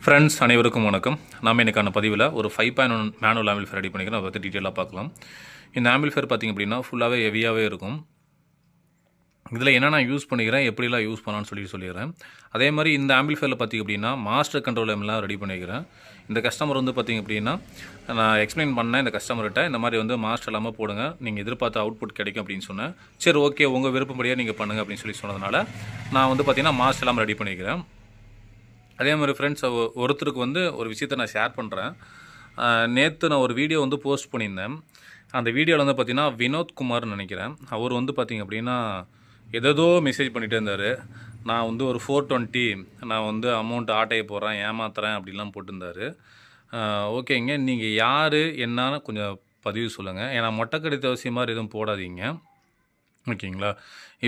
Friends அனைவருக்கும் வணக்கம். நாம் இன்றைக்கான பதிவில் ஒரு 5.1 மேனுவல் ஆம்பிள்ஃபேர் ரெடி பண்ணிக்கிறோம். அதை பற்றி டீட்டெயிலாக பார்க்கலாம். இந்த ஆம்பிள்ஃபேர் பார்த்திங்க அப்படின்னா ஃபுல்லாகவே ஹெவியாகவே இருக்கும். இதில் என்ன நான் யூஸ் பண்ணிக்கிறேன், எப்படிலாம் யூஸ் பண்ணலான்னு சொல்லிடுறேன். அதே மாதிரி இந்த ஆம்பிள்ஃபேரில் பார்த்திங்க அப்படின்னா மாஸ்டர் கண்ட்ரோல் எல்லாம் ரெடி பண்ணிக்கிறேன். இந்த கஸ்டமர் வந்து பார்த்திங்க அப்படின்னா நான் எக்ஸ்பிளைன் பண்ணேன் இந்த கஸ்டமர்கிட்ட, இந்த மாதிரி வந்து மாஸ்டர் இல்லாமல் போடுங்க, நீங்கள் எதிர்பார்த்த அவுட்புட் கிடைக்கும் அப்படின்னு சொன்னேன். சரி ஓகே, உங்கள் விருப்பப்படியாக நீங்கள் பண்ணுங்கள் அப்படின்னு சொன்னதுனால நான் வந்து பார்த்திங்கன்னா மாஸ்டர் இல்லாமல் ரெடி பண்ணிக்கிறேன். அதே மாதிரி ஃப்ரெண்ட்ஸ், ஒருத்தருக்கு வந்து ஒரு விஷயத்தை நான் ஷேர் பண்ணுறேன். நேற்று நான் ஒரு வீடியோ வந்து போஸ்ட் பண்ணியிருந்தேன். அந்த வீடியோவில் வந்து பார்த்திங்கன்னா வினோத் குமார்னு நினைக்கிறேன். அவர் வந்து பார்த்திங்க அப்படின்னா ஏதோ மெசேஜ் பண்ணிகிட்டே இருந்தார். நான் வந்து ஒரு 420 நான் வந்து அமௌண்ட் ஆட்டையை போடுறேன், ஏமாத்துறேன் அப்படிலாம் போட்டிருந்தார். ஓகேங்க, நீங்கள் யார் என்னன்னு கொஞ்சம் பதிவு சொல்லுங்கள். ஏன்னா மொட்டை கடித்த அவசியம் மாதிரி எதுவும் போடாதீங்க, ஓகேங்களா?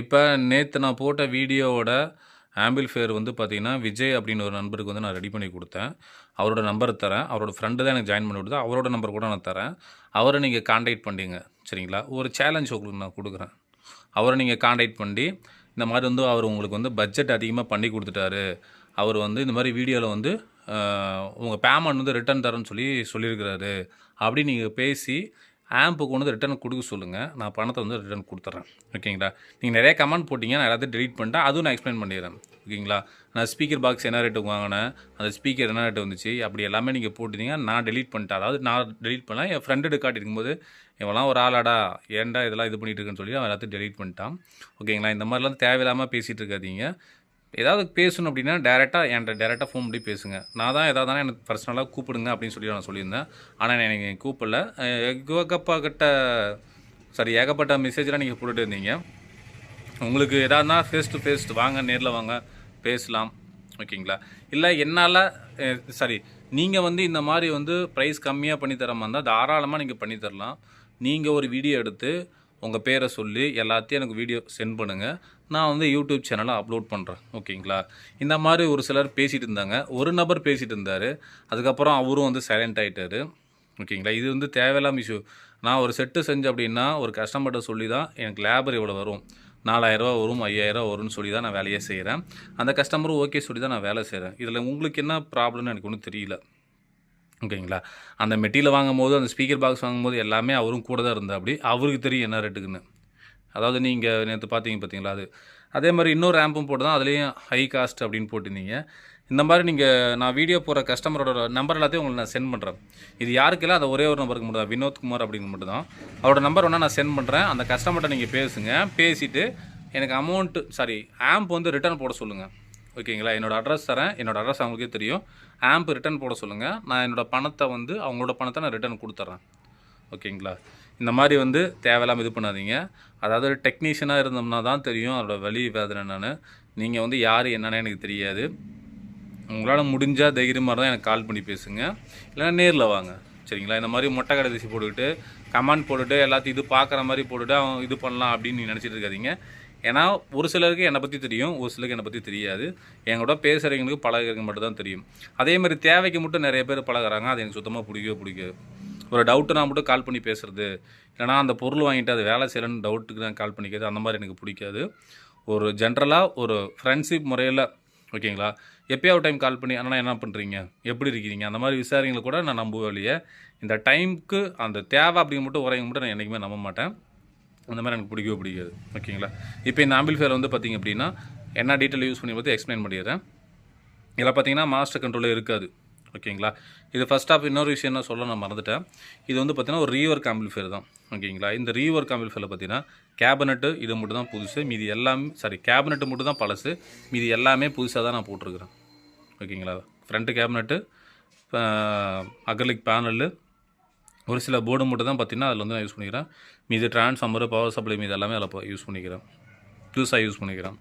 இப்போ நேற்று நான் போட்ட வீடியோவோட ஆம்பிள்ஃபேர் வந்து பார்த்திங்கன்னா விஜய் அப்படின்னு ஒரு நண்பருக்கு வந்து நான் ரெடி பண்ணி கொடுத்தேன். அவரோட நம்பர் தரேன். அவரோட ஃப்ரெண்டு தான் எனக்கு ஜாயின் பண்ணி கொடுத்தா, அவரோட நம்பர் கூட நான் தரேன். அவரை நீங்கள் காண்டாக்ட் பண்ணிங்க, சரிங்களா? ஒரு சேலஞ்ச் உங்களுக்கு நான் கொடுக்குறேன். அவரை நீங்கள் காண்டாக்ட் பண்ணி இந்த மாதிரி வந்து அவர் உங்களுக்கு வந்து பட்ஜெட் அதிகமாக பண்ணி கொடுத்துட்டாரு, அவர் வந்து இந்த மாதிரி வீடியோவில் வந்து உங்கள் பேமெண்ட் வந்து ரிட்டர்ன் தரேன்னு சொல்லியிருக்கிறாரு அப்படின்னு நீங்கள் பேசி ஆம்புக்கு கொண்டு வந்து ரிட்டர்ன் கொடுக்க சொல்லுங்கள். நான் பணத்தை வந்து ரிட்டர்ன் கொடுத்துட்றேன், ஓகேங்களா? நீங்கள் நிறைய கமெண்ட் போட்டிங்க, நான் எல்லாத்தையும் டெலிட் பண்ணிட்டேன். அதுவும் நான் எக்ஸ்பிளைன் பண்ணிடுறேன், ஓகேங்களா? நான் ஸ்பீக்கர் பாக்ஸ் என்ன ரேட்டுக்கு வாங்கினேன், அந்த ஸ்பீக்கர் என்ன ரேட்டு வந்துச்சு, அப்படி எல்லாமே நீங்கள் போட்டிங்க. நான் டெலிட் பண்ணிட்டேன். அதாவது நான் டெலிட் பண்ணேன், என் ஃப்ரெண்டு காட்டியிருக்கும்போது இவெல்லாம் ஒரு ஆளாடா, ஏன்டா இதெல்லாம் இது பண்ணிகிட்டு இருக்குன்னு சொல்லி அவன் எல்லாத்தையும் டெலிட் பண்ணிட்டான், ஓகேங்களா? இந்த மாதிரிலாம் தேவையில்லாமல் பேசிகிட்டு இருக்காதீங்க. ஏதாவது பேசணும் அப்படின்னா டேரெக்டாக ஃபோன் பண்ணி பேசுங்க. நான் தான் ஏதாவது எனக்கு பர்சனலாக கூப்பிடுங்க அப்படின்னு சொல்லி நான் சொல்லியிருந்தேன். ஆனால் எனக்கு கூப்பிடல. ஏகப்பட்ட மெசேஜ்லாம் நீங்கள் போட்டுட்டு இருந்தீங்க. உங்களுக்கு எதாவதுனா ஃபேஸ் டு ஃபேஸ் வாங்க, நேரில் வாங்க, பேசலாம், ஓகேங்களா? இல்லை என்னால் நீங்கள் வந்து இந்த மாதிரி வந்து ப்ரைஸ் கம்மியாக பண்ணித்தர மாதிரி இருந்தால் தாராளமாக நீங்கள் பண்ணித்தரலாம். நீங்கள் ஒரு வீடியோ எடுத்து உங்கள் பேரை சொல்லி எல்லாத்தையும் எனக்கு வீடியோ சென்ட் பண்ணுங்கள். நான் வந்து யூடியூப் சேனலில் அப்லோட் பண்ணுறேன், ஓகேங்களா? இந்த மாதிரி ஒரு சிலர் பேசிகிட்டு இருந்தாங்க. ஒரு நபர் பேசிகிட்டு இருந்தார், அதுக்கப்புறம் அவரும் வந்து சைலண்ட் ஆகிட்டார், ஓகேங்களா? இது வந்து தேவையில்லாம இஷ்யூ. நான் ஒரு செட்டு செஞ்சேன் அப்படின்னா ஒரு கஸ்டமர்கிட்ட சொல்லி தான் எனக்கு லேபர் எவ்வளோ வரும், 4000 வரும், 5000 வரும்னு சொல்லி தான் நான் வேலையே செய்கிறேன். அந்த கஸ்டமரும் ஓகே சொல்லி தான் நான் வேலை செய்கிறேன். இதில் உங்களுக்கு என்ன ப்ராப்ளம்னு எனக்கு ஒன்றும் தெரியல, ஓகேங்களா? அந்த மெட்டீரியல் வாங்கும்போது, அந்த ஸ்பீக்கர் பாக்ஸ் வாங்கும்போது எல்லாமே அவரும் கூட தான் இருந்தால் அப்படி அவருக்கு தெரியும் என்ன ரேட்டுக்குன்னு. அதாவது நீங்கள் நேற்று பார்த்தீங்களா அது. அதே மாதிரி இன்னொரு ஆம்பும் போட்டு தான் அதுலேயும் ஹை காஸ்ட் அப்படின்னு போட்டிருந்தீங்க. இந்த மாதிரி நான் வீடியோ போகிற கஸ்டமரோட நம்பர் எல்லாத்தையும் உங்களுக்கு நான் சென்ட் பண்ணுறேன். இது யாருக்கெல்லாம் அதை ஒரே ஒரு நம்பருக்கு மட்டும் தான், வினோத் குமார் அப்படின்னு மட்டும் தான். அவரோட நம்பர் வேணால் நான் சென்ட் பண்ணுறேன். அந்த கஸ்டமர்கிட்ட நீங்கள் பேசுங்க. பேசிவிட்டு எனக்கு ஆம்ப் வந்து ரிட்டர்ன் போட சொல்லுங்கள், ஓகேங்களா? என்னோடய அட்ரஸ் தரேன். என்னோடய அட்ரஸ் அவங்களுக்கே தெரியும். ஆம்ப் ரிட்டர்ன் போட சொல்லுங்கள். நான் என்னோடய பணத்தை வந்து அவங்களோட பணத்தை நான் ரிட்டர்ன் கொடுத்துட்றேன், ஓகேங்களா? இந்த மாதிரி வந்து தேவையில்லாமல் இது பண்ணாதீங்க. அதாவது டெக்னீஷியனாக இருந்தோம்னா தான் தெரியும் அதோட வலி வேதனை என்னென்னு. நீங்கள் வந்து யார் என்னென்னு எனக்கு தெரியாது. உங்களால் முடிஞ்சால் தைரியமாக தான் எனக்கு கால் பண்ணி பேசுங்க, இல்லைன்னா நேரில் வாங்க, சரிங்களா? இந்த மாதிரி மொட்டை கடைசி போட்டுக்கிட்டு கமெண்ட் போட்டுட்டு எல்லாத்தையும் இது பார்க்குற மாதிரி போட்டுட்டு அவன் இது பண்ணலாம் அப்படின்னு நீங்கள் நினச்சிட்டு இருக்காதீங்க. ஏன்னா ஒரு சிலருக்கு என்னை பற்றி தெரியும், ஒரு சிலருக்கு என்னை பற்றி தெரியாது. என்கூட பேசுகிறவங்களுக்கு பழகிறவங்க மட்டும் தான் தெரியும். அதே மாதிரி தேவைக்கு மட்டும் நிறைய பேர் பழகிறாங்க. அது எனக்கு சுத்தமாக பிடிக்காது. ஒரு டவுட்டுனா மட்டும் கால் பண்ணி பேசுகிறது, இல்லைனா அந்த பொருள் வாங்கிட்டு அது வேலை செய்யலைன்னு டவுட்டுக்கு தான் கால் பண்ணிக்கிறது, அந்த மாதிரி எனக்கு பிடிக்காது. ஒரு ஜென்ரலாக ஒரு ஃப்ரெண்ட்ஷிப் முறையில், ஓகேங்களா? எப்போயாவது டைம் கால் பண்ணி ஆனால் என்ன பண்ணுறீங்க, எப்படி இருக்கிறீங்க, அந்த மாதிரி விசாரிங்களை கூட நான் நம்புவேன் இல்லையே. இந்த டைமுக்கு அந்த தேவை அப்படிங்க மட்டும் உரைங்க மட்டும் நான் என்றைக்குமே நம்ப மாட்டேன். அந்த மாதிரி எனக்கு பிடிக்காது, ஓகேங்களா? இப்போ இந்த ஆம்பிள்ஃபேர் வந்து பார்த்திங்க அப்படின்னா என்ன டீட்டெயில் யூஸ் பண்ணி பார்த்து எக்ஸ்பிளைன் பண்ணிடுறேன். இதில் பார்த்திங்கன்னா மாஸ்டர் கண்ட்ரோலே இருக்காது, ஓகேங்களா? இது ஃபஸ்ட் ஆஃப் இன்னொரு விஷயம் என்ன சொல்ல நான் மறந்துட்டேன். இது வந்து பார்த்திங்கன்னா ஒரு ரீவொர்க் ஆம்பிள்ஃபேர் தான், ஓகேங்களா? இந்த ரீவொர்க் ஆம்பிள்ஃபேரில் பார்த்திங்கன்னா கேபினெட்டு இது மட்டும் தான் புதுசு, மீதி எல்லாமே கேபினெட்டு மட்டும் தான் பழசு, மீதி எல்லாமே புதுசாக தான் நான் போட்டிருக்கிறேன், ஓகேங்களா? ஃப்ரண்ட்டு கேபினெட்டு, அக்ரிலிக் பேனலு, ஒரு சில போர்டு மட்டும் தான் பார்த்திங்கன்னா அதில் வந்து நான் யூஸ் பண்ணிக்கிறேன். மீது ட்ரான்ஸ்ஃபார்மர், பவர் சப்ளை மீது எல்லாமே அதில் யூஸ் பண்ணிக்கிறேன்.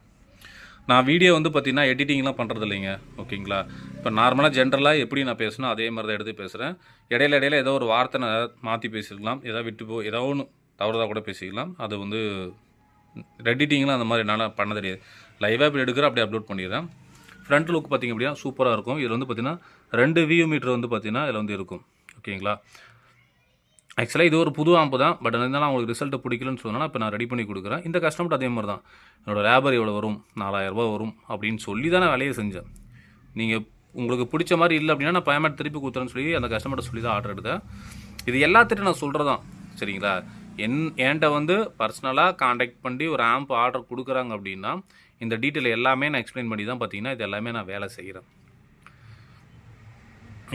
நான் வீடியோ வந்து பார்த்திங்கன்னா எடிட்டிங்லாம் பண்ணுறது இல்லைங்க, ஓகேங்களா? இப்போ நார்மலாக ஜென்ரலாக எப்படி நான் பேசணும் அதே மாதிரி தான் எடுத்து பேசுகிறேன். இடையில ஏதோ ஒரு வார்த்தை நான் மாற்றி பேசிக்கலாம், ஏதோ ஒன்று தவறுதாக கூட பேசிக்கலாம். அது வந்து எடிட்டிங்லாம் அந்த மாதிரி என்னால் பண்ண தெரியாது. லைவாக இப்படி எடுக்கிறேன், அப்படியே அப்லோட் பண்ணிடுறேன். ஃப்ரண்ட் லுக் பார்த்திங்க அப்படின்னா சூப்பராக இருக்கும். இதில் வந்து பார்த்திங்கன்னா 2 வியூ மீட்டர் வந்து பார்த்திங்கன்னா இதில் வந்து இருக்கும், ஓகேங்களா? ஆக்சுவலாக இது ஒரு புது ஆம்பு தான், பட் இருந்தாலும் அவங்களுக்கு ரிசல்ட்டு பிடிக்கலன்னு சொன்னால் இப்போ நான் ரெடி பண்ணி கொடுக்குறேன். இந்த கஸ்டமர்ட்டு அதே மாதிரி தான், என்னோடய லேபர் எவ்வளோ வரும், 4000 ரூபா வரும் அப்படின்னு சொல்லி தான் நான் வேலையை செஞ்சேன். நீங்கள் உங்களுக்கு பிடிச்ச மாதிரி இல்லை அப்படின்னா நான் பேமெண்ட் திருப்பி கொடுத்துறேன்னு சொல்லி அந்த கஸ்டமர்கிட்ட சொல்லி தான் ஆர்டர் எடுத்தேன். இது எல்லாத்திட்டும் நான் சொல்கிறதான் சரிங்களா. என்கிட்ட வந்து பர்சனலாக காண்டாக்ட் பண்ணி ஒரு ஆம்ப் ஆர்டர் கொடுக்குறாங்க அப்படின்னா இந்த டீட்டெயில் எல்லாமே நான் எக்ஸ்பிளைன் பண்ணி தான் பார்த்தீங்கன்னா இது எல்லாமே நான் வேலை செய்கிறேன்.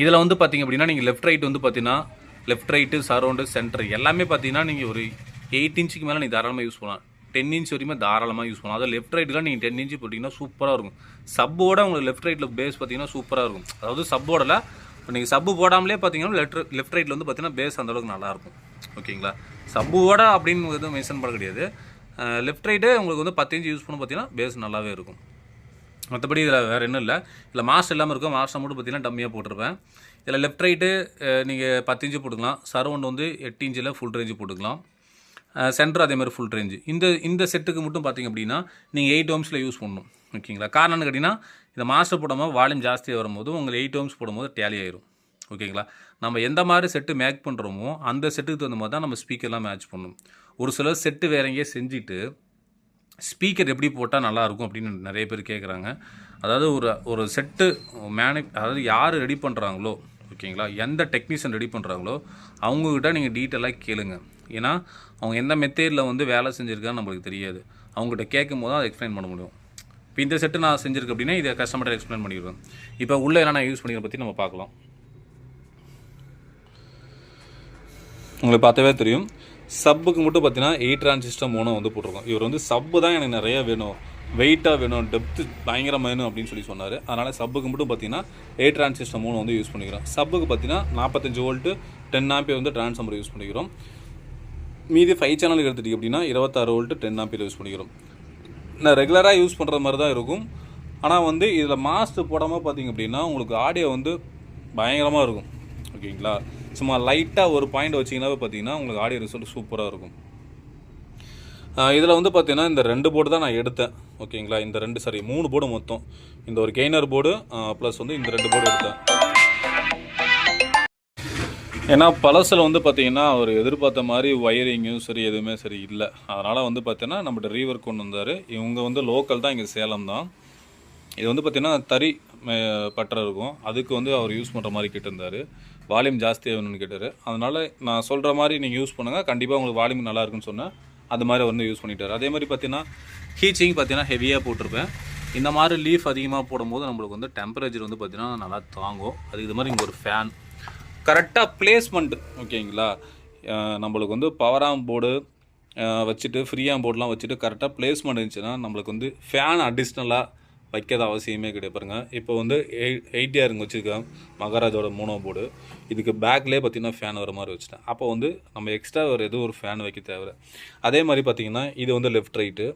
இதில் வந்து பார்த்திங்க அப்படின்னா நீங்கள் லெஃப்ட் ரைட் வந்து பார்த்தீங்கன்னா லெஃப்ட் ரைட்டு சரௌண்டு சென்டர் எல்லாமே பார்த்தீங்கன்னா நீங்கள் ஒரு 8 இன்ச்சுக்கு மேலே நீங்கள் தாராளமாக யூஸ் பண்ணலாம். 10 இன்ச் வரையுமே தாராளமாக யூஸ் பண்ணலாம். அதாவது லெஃப்ட் ரைட்டில் நீங்கள் 10 இன்ச்சு போட்டிங்கன்னா சூப்பராக இருக்கும். சப்போட உங்களுக்கு லெஃப்ட் ரைட்டில் பேஸ் பார்த்தீங்கன்னா சூப்பராக இருக்கும். அதாவது சப்போடல நீங்கள் சப்பு போடாமலே பார்த்தீங்கன்னா லெஃப்ட் ரைட்டில் வந்து பார்த்தீங்கன்னா பேஸ் அந்தளவுக்கு நல்லாயிருக்கும். ஓகேங்களா. சப்புவோட அப்படின்னு எதுவும் மென்ஷன் பண்ண கிடையாது. லெஃப்ட் ரைட்டு உங்களுக்கு வந்து 10 இன்ச் யூஸ் பண்ண பார்த்தீங்கன்னா பேஸ் நல்லாவே இருக்கும். மற்றபடி இதில் வேறு என்ன இல்லை. இதில் மாஸ்டர் இல்லாமல் இருக்கும். மாஸ்டர் மட்டும் பார்த்தீங்கன்னா டம்மியாக போட்டிருப்பேன். இதில் லெஃப்ட் ரைட்டு நீங்கள் 10 இன்ச்சு போட்டுக்கலாம். சரௌண்ட் வந்து 8 இன்ச்சில் ஃபுல் ரேஞ்சு போட்டுக்கலாம். சென்டர் அதேமாதிரி ஃபுல் ரேஞ்சு. இந்த செட்டுக்கு மட்டும் பார்த்திங்க அப்படின்னா நீங்கள் 8 ohmஸில் யூஸ் பண்ணணும். ஓகேங்களா. காரணம்னு கேட்டிங்கன்னா இந்த மாஸ்டர் போடும்போது வால்யூம் ஜாஸ்தியாக வரும்போது உங்களுக்கு 8 ohms போடும்போது டேலி ஆயிரும். ஓகேங்களா. நம்ம எந்த மாதிரி செட்டு மேக் பண்ணுறோமோ அந்த செட்டுக்கு தகுந்த மாதிரி தான் நம்ம ஸ்பீக்கர்லாம் மேட்ச் பண்ணணும். ஒரு சிலர் செட்டு வேற எங்கேயே செஞ்சுட்டு ஸ்பீக்கர் எப்படி போட்டால் நல்லாயிருக்கும் அப்படின்னு நிறைய பேர் கேட்குறாங்க. அதாவது ஒரு செட்டு அதாவது யார் ரெடி பண்ணுறாங்களோ ஓகேங்களா, எந்த டெக்னீஷியன் ரெடி பண்ணுறாங்களோ அவங்கக்கிட்ட நீங்கள் டீட்டெயிலாக கேளுங்க. ஏன்னா அவங்க எந்த மெத்தேடில் வந்து வேலை செஞ்சுருக்கான்னு நம்மளுக்கு தெரியாது. அவங்ககிட்ட கேட்கும் போது அதை எக்ஸ்பிளைன் பண்ண முடியும். இப்போ இந்த செட்டு நான் செஞ்சுருக்கேன் அப்படின்னா இதை கஸ்டமர்கிட்ட எக்ஸ்பிளைன் பண்ணிடுவேன். இப்போ உள்ளே என்ன நான் யூஸ் பண்ணிக்கிறத பற்றி நம்ம பார்க்கலாம். உங்களுக்கு பார்த்தாவே தெரியும். சப்புக்கு மட்டும் பார்த்தீங்கன்னா 8 டிரான்சிஸ்டர் மோனோ வந்து போட்டிருக்கோம். இவர் வந்து சப்பு தான் எனக்கு நிறைய வேணும், வெயிட்டாக வேணும், டெப்த்து பயங்கரமாக வேணும் அப்படின்னு சொல்லி சொன்னார். அதனால் சப்புக்கு மட்டும் பார்த்தீங்கன்னா 8 டிரான்சிஸ்டர் மோனோ வந்து யூஸ் பண்ணிக்கிறோம். சப்புக்கு பார்த்தீங்கன்னா 45 வோல்ட்டு 10 ஆம்பியர் வந்து டிரான்ஸ்ஃபார்மர் யூஸ் பண்ணிக்கிறோம். மீதி 5 சேனலுக்கு எடுத்துகிட்டு அப்படின்னா 26 வோல்ட்டு 10 ஆம்பியர் யூஸ் பண்ணிக்கிறோம். நான் ரெகுலராக யூஸ் பண்ணுற மாதிரி தான் இருக்கும். ஆனால் வந்து இதில் மாஸ்டர் போடாமல் பார்த்திங்க அப்படின்னா உங்களுக்கு ஆடியோ வந்து பயங்கரமாக இருக்கும். ஓகேங்களா. சும்மா லைட்டாக ஒரு பாயிண்ட் வச்சிங்கன்னாவே பார்த்தீங்கன்னா உங்களுக்கு ஆடியோ ரிசல்ட் சூப்பராக இருக்கும். இதில் வந்து பார்த்தீங்கன்னா இந்த 2 போர்டு தான் நான் எடுத்தேன். ஓகேங்களா. இந்த 3 போர்டு மொத்தம். இந்த ஒரு கெய்னர் போர்டு ப்ளஸ் வந்து இந்த 2 போர்டு எடுத்தேன். ஏன்னா பழசில் வந்து பார்த்தீங்கன்னா அவர் எதிர்பார்த்த மாதிரி ஒயரிங்கும் சரி எதுவுமே சரி இல்லை. அதனால் வந்து பார்த்தீங்கன்னா நம்மகிட்ட ரீவர்க் கொண்டு வந்தார். இவங்க வந்து லோக்கல் தான், இங்கே சேலம் தான். இது வந்து பார்த்திங்கன்னா தறி பட்டறை இருக்கும், அதுக்கு வந்து அவர் யூஸ் பண்ணுற மாதிரி கேட்டிருந்தார். வால்யூம் ஜாஸ்தியாக வேணும்னு கேட்டார். அதனால் நான் சொல்கிற மாதிரி நீங்கள் யூஸ் பண்ணுங்கள், கண்டிப்பாக உங்களுக்கு வால்யூம் நல்லா இருக்குன்னு சொன்னேன். அது மாதிரி வந்து யூஸ் பண்ணிட்டார். அதே மாதிரி பார்த்தீங்கன்னா ஹீச்சிங் பார்த்தீங்கன்னா ஹெவியாக போட்டிருப்பேன். இந்த மாதிரி லீஃப் அதிகமாக போடும்போது நம்மளுக்கு வந்து டெம்பரேச்சர் வந்து பார்த்திங்கன்னா நல்லா தாங்கும். அது இது மாதிரி இங்கே ஒரு ஃபேன் கரெக்டாக பிளேஸ்மெண்ட். ஓகேங்களா. நம்மளுக்கு வந்து பவர் ஆம் போர்டு வச்சுட்டு ஃப்ரீ ஆம் போர்டெலாம் வச்சுட்டு கரெக்டாக பிளேஸ்மெண்ட் இருந்துச்சுன்னா நம்மளுக்கு வந்து ஃபேன் அடிஷ்னலாக வைக்காத அவசியமே கிடையாது. பாருங்க. இப்போ வந்து 80R வச்சுருக்கேன் மகாராஜோட மோனோ போர்டு. இதுக்கு பேக்லேயே பார்த்திங்கன்னா ஃபேன் வர மாதிரி வச்சுட்டேன். அப்போ வந்து நம்ம எக்ஸ்ட்ரா ஒரு ஃபேன் வைக்க தேவை. அதே மாதிரி பார்த்திங்கன்னா இது வந்து லெஃப்ட் ரைட்டு,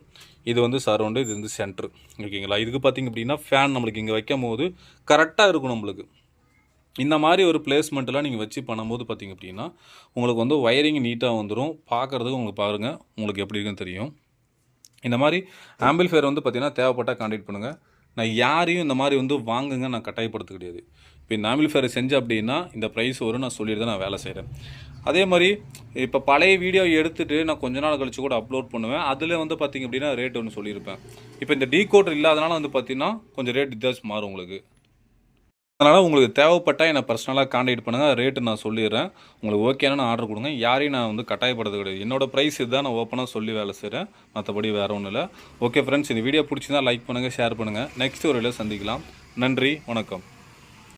இது வந்து சரௌண்டு, இது வந்து சென்ட்ரு. ஓகேங்களா. இதுக்கு பார்த்திங்க அப்படின்னா ஃபேன் நம்மளுக்கு இங்கே வைக்கும் போது கரெக்டாக இருக்கும். நம்மளுக்கு இந்த மாதிரி ஒரு பிளேஸ்மெண்ட்டெல்லாம் நீங்கள் வச்சு பண்ணும்போது பார்த்திங்க அப்படின்னா உங்களுக்கு வந்து ஒயரிங் நீட்டாக வந்துடும். பார்க்குறதுக்கு உங்களுக்கு பாருங்கள் உங்களுக்கு எப்படி இருக்குன்னு தெரியும். இந்த மாதிரி ஆம்பிள்ஃபயர் வந்து பார்த்திங்கன்னா தேவைப்பட்டால் கான்டாக்ட் பண்ணுங்கள். நான் யாரையும் இந்த மாதிரி வந்து வாங்குங்க நான் கட்டாயப்படுத்த கிடையாது. இப்போ இந்த ஆம்பிள்ஃபயர் செஞ்சேன் அப்படின்னா இந்த ப்ரைஸ் வரும் நான் சொல்லிட்டு தான் நான் வேலை செய்கிறேன். அதே மாதிரி இப்போ பழைய வீடியோ எடுத்துகிட்டு நான் கொஞ்ச நாள் கழிச்சு கூட அப்லோட் பண்ணுவேன். அதில் வந்து பார்த்திங்க அப்படின்னா ரேட் ஒன்று சொல்லியிருப்பேன். இப்போ இந்த டீகோடர் இல்லாதனால வந்து பார்த்திங்கன்னா கொஞ்சம் ரேட் வித்தியாசம் மாறும் உங்களுக்கு. அதனால் உங்களுக்கு தேவைப்பட்டால் என்னை பர்சனலாக கான்டாக்ட் பண்ணுங்கள். ரேட்டு நான் சொல்லிடுறேன். உங்களுக்கு ஓகேனா நான் ஆர்டர் கொடுங்க. யாரையும் நான் வந்து கட்டாயப்படுறது கிடையாது. என்னோடய ப்ரைஸ் இதுதான், நான் ஓப்பனாக சொல்லி வேலை செய்கிறேன். மற்றபடி வேறு ஒன்றும் இல்லை. ஓகே ஃப்ரெண்ட்ஸ், இந்த வீடியோ பிடிச்சிருந்தா லைக் பண்ணுங்கள், ஷேர் பண்ணுங்கள். நெக்ஸ்ட் ஒரு வீடியோ சந்திக்கலாம். நன்றி, வணக்கம்.